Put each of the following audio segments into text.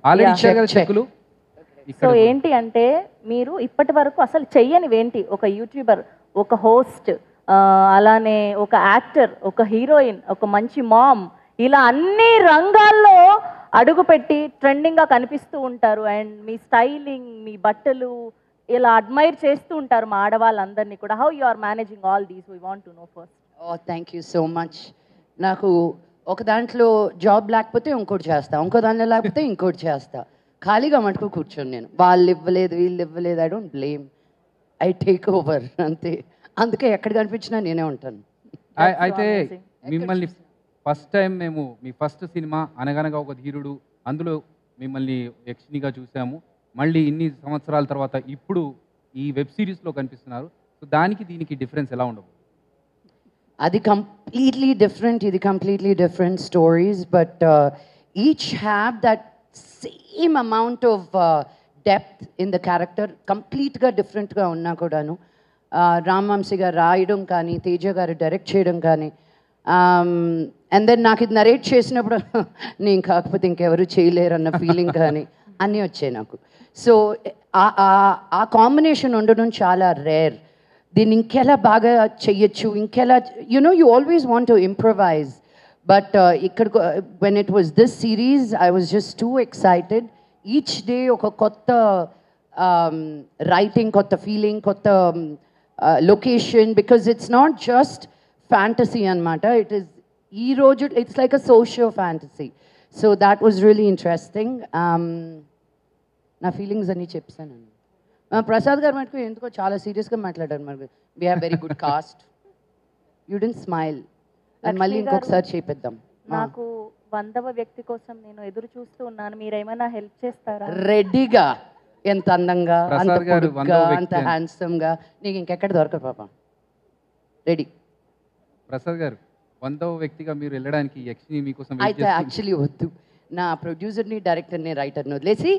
Already ఇచ్చారు కదా చెక్కులు. సో ఏంటి అంటే మీరు ఇప్పటి వరకు అసలు చెయ్యనివేంటి? ఒక యూట్యూబర్, ఒక హోస్ట్, అలానే ఒక యాక్టర్, ఒక హీరోయిన్, ఒక మంచి మామ్, ఇలా అన్ని రంగాల్లో అడుగుపెట్టి ట్రెండింగ్గా కనిపిస్తూ ఉంటారు. అండ్ మీ స్టైలింగ్, మీ బట్టలు ఇలా అడ్మైర్ చేస్తూ ఉంటారు మా ఆడవాళ్ళందరినీ కూడా. How you are managing all these? We want to know first. Thank you so much. నాకు ఒక దాంట్లో జాబ్ లేకపోతే ఇంకోటి చేస్తా, ఇంకో దాంట్లో లేకపోతే ఇంకోటి చేస్తా. ఖాళీగా మటుకు కూర్చొని నేను వాళ్ళు ఇవ్వలేదు వీళ్ళు ఇవ్వలేదు, I don't blame, I take over అంతే. అందుకే ఎక్కడ కనిపించినా నేనే ఉంటాను. అయితే మిమ్మల్ని ఫస్ట్ టైం మేము మీ ఫస్ట్ సినిమా అనగనగా ఒక ధీరుడు, అందులో మిమ్మల్ని యక్షినిగా చూసాము. మళ్ళీ ఇన్ని సంవత్సరాల తర్వాత ఇప్పుడు ఈ వెబ్ సిరీస్లో కనిపిస్తున్నారు. సో దానికి దీనికి డిఫరెన్స్ ఎలా ఉండవు? అది కంప్లీట్లీ డిఫరెంట్, ఇది completely different stories, but each have that same amount of depth in the character. కంప్లీట్గా డిఫరెంట్గా ఉన్నా కూడాను. రామ్వంశీ గారు రాయడం కానీ, తేజ గారు డైరెక్ట్ చేయడం కానీ, అండ్ దెన్ నాకు ఇది నరేట్ చేసినప్పుడు నేను కాకపోతే ఇంకెవరు చేయలేరన్న ఫీలింగ్ కానీ అన్నీ వచ్చాయి నాకు. సో ఆ కాంబినేషన్ ఉండడం చాలా రేర్. దీన్ని ఇంకెలా బాగా చెయ్యొచ్చు, ఇంకెలా you always want to improvise. But ఇక్కడ when it was this series I was just too excited. Each day ఒక కొత్త రైటింగ్, కొత్త ఫీలింగ్, కొత్త location, because it's not just fantasy అనమాట. ఇట్ ఈస్ ఈ రోజు it's like a socio fantasy. So that was really interesting. నా feelings అన్నీ చెప్పాను. ప్రసాద్ గారు మటుకు ఎందుకో చాలా సీరియస్గా మాట్లాడారు. మరి we have very good cast. You don't smile. మళ్ళీ ఇంకొకసారి చేపిద్దాం. నాకు 100వ వ్యక్తి కోసం నేను ఎదురు చూస్తూ ఉన్నాను, మీరేమైనా హెల్ప్ చేస్తారా? రెడీగా, ఎంత అందంగా, అంత పొడుగ్గా, అంత హ్యాండ్సమ్గా నీకు ఇంకెక్కడ దొరకదు పాప. రెడీ. ప్రసాద్ గారు 100వ వ్యక్తిగా మీరు వెళ్ళడానికి యక్షిని మీకోసం అయితే యాక్చువల్లీ వద్దు, నా ప్రొడ్యూసర్ని, డైరెక్టర్ని, రైటర్ని వదిలేసి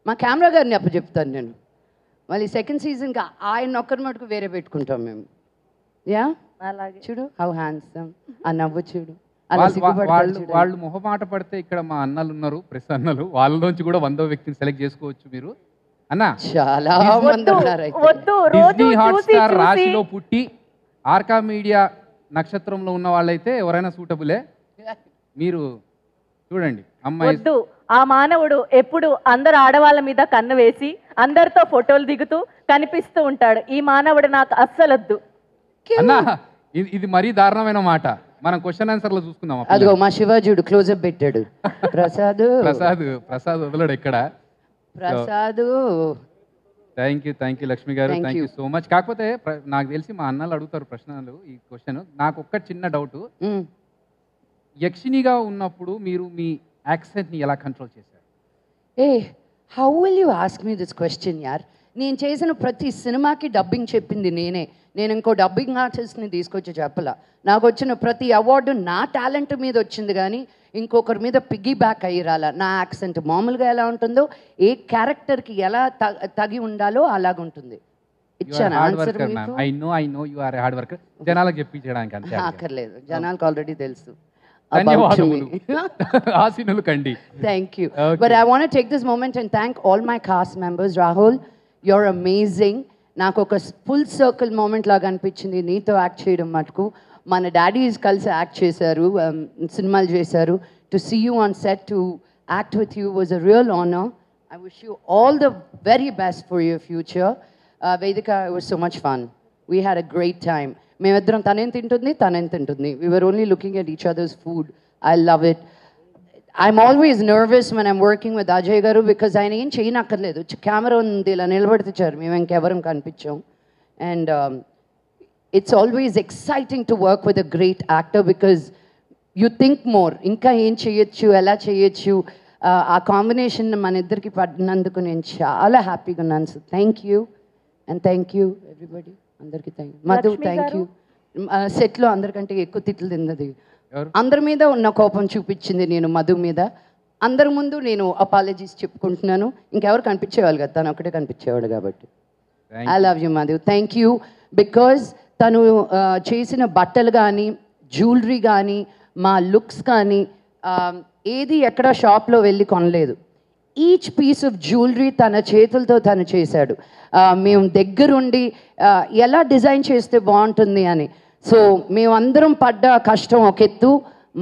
మా కెమెరా గారిని అప్పచెప్తాను నేను. మళ్ళీ సెకండ్ సీజన్కి ఆయన ఒక్కరి మటుకు వేరే పెట్టుకుంటాం మేము. యా అలాగే. చూడు హౌ హ్యాండ్సమ్, ఆ నవ్వు చూడు. వాళ్ళు మొహమాట పడితే ఇక్కడ మా అన్నలు ఉన్నారు, ప్రెస్ అన్నలు, వాళ్ళలోంచి కూడా 100వ వ్యక్తిని సెలెక్ట్ చేసుకోవచ్చు మీరు. అన్న చాలా మంది ఉన్నారు. డిజ్నీ హాట్స్టార్ రాశిలో పుట్టి ఆర్కా మీడియా నక్షత్రంలో ఉన్న వాళ్ళైతే ఎవరైనా సూటబులే. మీరు చూడండి అమ్మాయి. ఆ మానవుడు ఎప్పుడు అందరు ఆడవాళ్ళ మీద కన్ను వేసి అందరితో ఫోటోలు దిగుతూ కనిపిస్తూ ఉంటాడు. ఈ మానవుడు నాకు అస్సలొద్దు. అన్నా ఇది మరీ దారుణమైన మాట. మనం క్వశ్చన్ ఆన్సర్ లో చూసుకుందాం. అదిగో మా శివాజీడు క్లోజప్ పెట్టాడు. ప్రసాద్ వదలడు ఎక్కడ. ప్రసాద్ థ్యాంక్ యూ లక్ష్మి గారు, థ్యాంక్ యూ సో మచ్. కాకపోతే నాకు తెలిసి మా అన్నలు అడుగుతారు ప్రశ్నలు ఈ క్వశ్చన్. నాకు ఒక్క చిన్న డౌట్, యక్షినిగా ఉన్నప్పుడు మీరు మీ యాక్సెంట్ ని ఎలా కంట్రోల్ చేశారు? How will you ask me this question యార్? నేను చేసిన ప్రతి సినిమాకి డబ్బింగ్ చెప్పింది నేనే. నేను ఇంకో డబ్బింగ్ ఆర్టిస్ట్ని తీసుకొచ్చి చెప్పలా. నాకు వచ్చిన ప్రతి అవార్డు నా టాలెంట్ మీద వచ్చింది, కానీ ఇంకొకరి మీద పిగ్గీ బ్యాక్ అయ్యి రాలా. నా యాక్సెంట్ మామూలుగా ఎలా ఉంటుందో, ఏ క్యారెక్టర్కి ఎలా తగి ఉండాలో అలాగుంటుంది. ఇచ్చాను ఆన్సర్. అక్కర్లేదు, జనాలకు ఆల్రెడీ తెలుసు. Thank you. But I want to take this moment and thank all my cast members. Rahul, you're amazing. నాకు ఒక ఫుల్ సర్కిల్ మూమెంట్ లాగా అనిపించింది నీతో యాక్ట్ చేయడం మటుకు. మన డాడీస్ కలిసి యాక్ట్ చేశారు, సినిమాలు చేశారు. To see you on set, to act with you was a real honour. I wish you all the very best for your future. Vedika, it was so much fun. We had a great time. మేమిద్దరం తనేం తింటుంది. We were only looking at each others food. I love it. I'm always nervous when I'm working with Ajay garu, because ఆయన ఏం చేయనక్కర్లేదు. Camera ఉంది, ఇలా నిలబడితే మేము ఇంకెవరం కనిపించాం. And it's always exciting to work with a great actor, because you think more, ఇంకా ఏం చేయొచ్చు, ఎలా చేయొచ్చు. ఆ కాంబినేషన్ మన ఇద్దరికి పడినందుకు నేను చాలా హ్యాపీగా ఉన్నాను. So thank you and thank you everybody. అందరికీ thank you. Madhu, thank you. సెట్లో అందరికంటే ఎక్కువ తిట్లు తిన్నది, అందరి మీద ఉన్న కోపం చూపించింది నేను మధు మీద. అందరి ముందు నేను అపాలజీస్ చెప్పుకుంటున్నాను. ఇంకెవరు కనిపించేవాళ్ళు కదా, తను ఒకటే కనిపించేవాడు కాబట్టి. I love you Madhu. Thank you. Because తను చేసిన బట్టలు కానీ, జ్యువెలరీ కానీ, మా లుక్స్ కానీ ఏది ఎక్కడ షాప్లో వెళ్ళి కొనలేదు. ఈచ్ పీస్ ఆఫ్ జ్యువెలరీ తన చేతులతో తను చేశాడు. మేము దగ్గరుండి ఎలా డిజైన్ చేస్తే బాగుంటుంది అని. సో మేమందరం పడ్డ కష్టం ఒక ఎత్తు,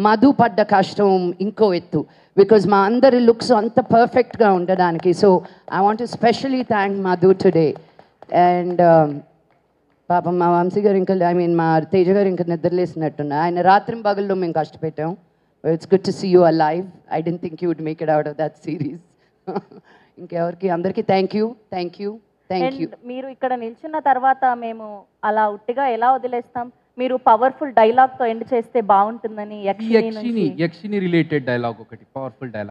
మధు పడ్డ కష్టం ఇంకో ఎత్తు, బికాజ్ మా అందరి లుక్స్ అంత పర్ఫెక్ట్గా ఉండడానికి. So I want to specially thank Madhu today. And పాపం మా వంశీ గారు ఇంకా మా తేజ గారు ఇంకా నిద్రలేసినట్టున్నా. ఆయన రాత్రి పగల్లో మేము కష్టపెట్టాం. It's good to see you alive. I don't think you would make it out of that series. ఇంకెవరికి అందరికీ థ్యాంక్ యూ. మీరు ఇక్కడ నిల్చున్న తర్వాత మేము అలా ఉట్టిగా ఎలా వదిలేస్తాం? మీరు పవర్ఫుల్ డైలాగ్ తో ఎండ్ చేస్తే బాగుంటుందని. యక్షిని రిలేటెడ్ డైలాగ్ ఒకటి పవర్ఫుల్ డైలాగ్.